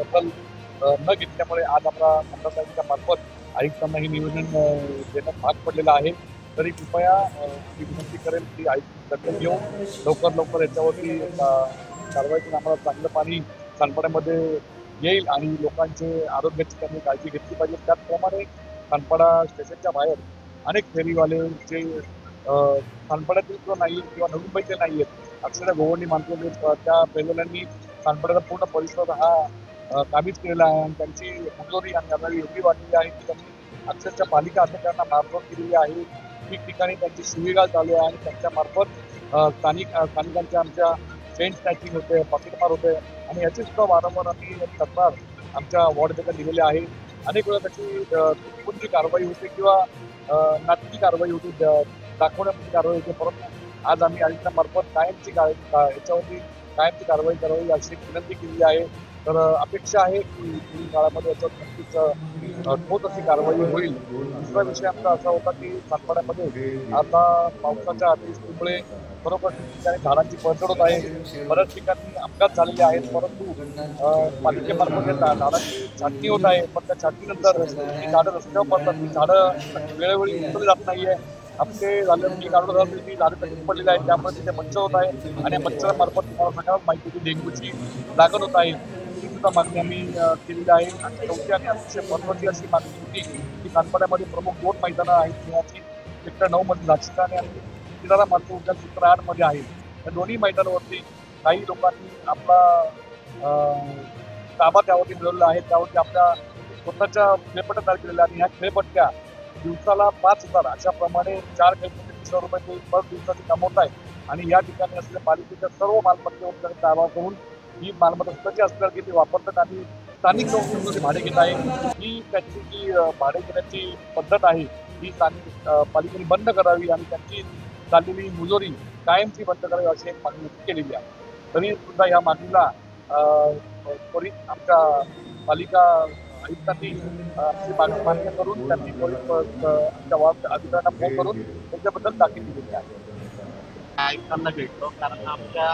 दखल न घेतल्यामुळे आज आपला आमदारसाहेबांच्या मार्फत आयुक्तांना हे निवेदन देण्यात भाग पडलेला आहे. तरी कृपया मी विनंती करेल की आयुक्त दखल घेऊन लवकर याच्यावरती कारवाई करून आम्हाला चांगलं पाणी सांडपाड्यामध्ये येईल आणि लोकांचे आरोग्याची त्यांनी काळजी घेतली पाहिजे. त्याचप्रमाणे सांडपाडा स्टेशनच्या बाहेर अनेक फेरीवाले जे सांडपाड्यातील किंवा नाही किंवा नवीन पैसे नाही आहेत, अक्षरशः गोवंडी माणसं त्या फेरीवाल्यांनी सांडपाड्याचा पूर्ण परिसर हा काबीज केलेला आहे आणि त्यांची मुजोरी आणि आम्हाला एवढी वाढलेली आहे की त्यांनी अक्षरशः पालिका अधिकाऱ्यांना मारहाण केलेली आहे. ठिकठिकाणी त्यांची शिवीगाळ चालू आहे आणि त्यांच्या मार्फत स्थानिकांच्या आमच्या चेन स्नॅचिंग होते, पॉकेटमार होते आणि याची सुद्धा वारंवार आम्ही तक्रार आमच्या वॉर्डमध्ये दिलेली आहे. अनेक वेळा त्याची चुकूनची कारवाई होते किंवा नाटकी कारवाई होती, दाखवण्याची कारवाई होते, परंतु आज आम्ही आयुक्तांमार्फत याच्यावरती कायमची कारवाई करावी अशी विनंती केली आहे. तर अपेक्षा आहे की पुढील काळामध्ये याच्यावर नक्कीच ठोस अशी कारवाई होईल. दुसरा विषय आमचा असा होता की सातपाड्यामध्ये आता पावसाच्या अतिवृष्टीमुळे खरोखर ठिकठिकाणी झाडांची पडझड होत आहे. बऱ्याच ठिकाणी अपघात झालेले आहेत, परंतु पालिकेमार्फत झाडांची छाटणी होत आहे. पण त्या छाटणीनंतर ही झाडं रस्त्यावर पडतात, ती झाडं वेळोवेळी उचलली जात नाहीये. हप्ते झाले की काढून ती झाडं कधी पडलेली आहेत, त्यामुळे तिथे मच्छर होत आहे आणि मच्छरामार्फत तुम्हाला सगळ्यात माहिती होती डेंग्यूची लागण होत आहे. ही सुद्धा मागणी आम्ही केलेली आहे. आणि चौथी आणि अतिशय महत्वाची अशी मागणी होती की सातपाड्यामध्ये प्रमुख 2 मैदानं आहेत, खेळाची सेक्टर 9 मध्ये नाशिक आणि किनारा मात्र उद्या सेक्टर 8 मध्ये आहे. या दोन्ही मैदानावरती काही लोकांनी आपला ताबा त्यावरती मिळवलेला आहे. त्यावरती आपल्या स्वतःच्या खेळपट्ट्या तयार केलेल्या आणि ह्या खेळपट्ट्या दिवसाला 5,000 अशा प्रमाणे 4 खेळपट्टे 30,000 रुपये पर दिवसाची कमवत आहे. आणि या ठिकाणी असलेल्या पालिकेच्या सर्व मालमत्तेवर त्यांनी ताबा करून ही मालमत्ता स्वतःची असल्यावर की ते वापरतात आणि स्थानिक लोक भाडे घेत आहे. ही त्याची जी भाडे घेण्याची पद्धत आहे ही स्थानिक पालिकेने बंद करावी आणि त्यांची चाललेली मुजोरी कायमची बंद करावी अशी एक मागणी केलेली आहे. तरी सुद्धा या मागणीला त्वरित आमच्या पालिका आयुक्तांनी आमची मान्य करून त्यांनी त्वरित आमच्या वार्ड अधिकाऱ्यांना फोन करून त्याच्याबद्दल ताकीद दिलेली आहे. आयुक्तांना भेटलो कारण आमच्या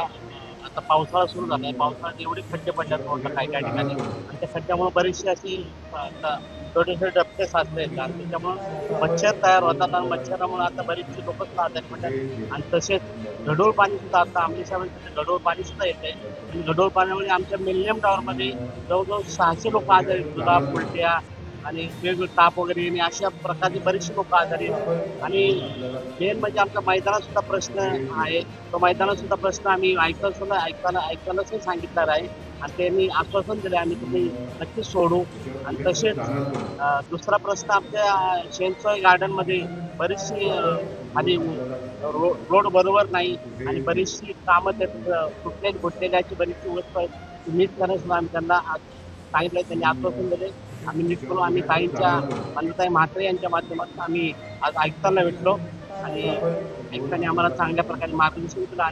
आता पावसाळा सुरू झाला आहे. पावसाळ्यात एवढे खड्डे पडल्यात मोठं काही ठिकाणी आणि त्या खड्ड्यामुळे बरीचशी अशी छोटे छोटे डबके साचले आहेत आणि त्याच्यामुळं मच्छर तयार होतात आणि मच्छरामुळे आता बरीचशी लोक आजारी पडतात. आणि तसेच गढूळ पाणी सुद्धा आता आमच्या गढूळ पाणी सुद्धा येते आणि गढूळ पाण्यामुळे आमच्या मिलेनियम टॉवरमध्ये जवळजवळ 600 लोक आजारी, जुलाब, उलट्या आणि वेगवेगळे ताप वगैरे येणे अशा प्रकारचे बरेचसे लोक आजारी आहेत. आणि मेन म्हणजे आमचा मैदानात सुद्धा प्रश्न आहे. तो मैदानात सुद्धा प्रश्न आम्ही ऐकायलाच सांगितलेला आहे आणि त्यांनी आश्वासन दिले आम्ही तुम्ही नक्कीच सोडू. आणि तसेच दुसरा प्रश्न आमच्या शेनसोय गार्डनमध्ये बरीचशी आधी रोड बरोबर नाही आणि बरीचशी कामं त्यात फुटलेल्या अशी बरीचशी वस्तू आहेत, नीट करण्यास आम्ही त्यांना सांगितलं. त्यांनी आश्वासन दिले आम्ही नीट करू. आम्ही ताईंच्या मान्यताई म्हात्रे यांच्या माध्यमातून आम्ही आज आयुक्तांना भेटलो आणि आयुक्तांनी आम्हाला चांगल्या प्रकारे मार्गदर्शन केलं.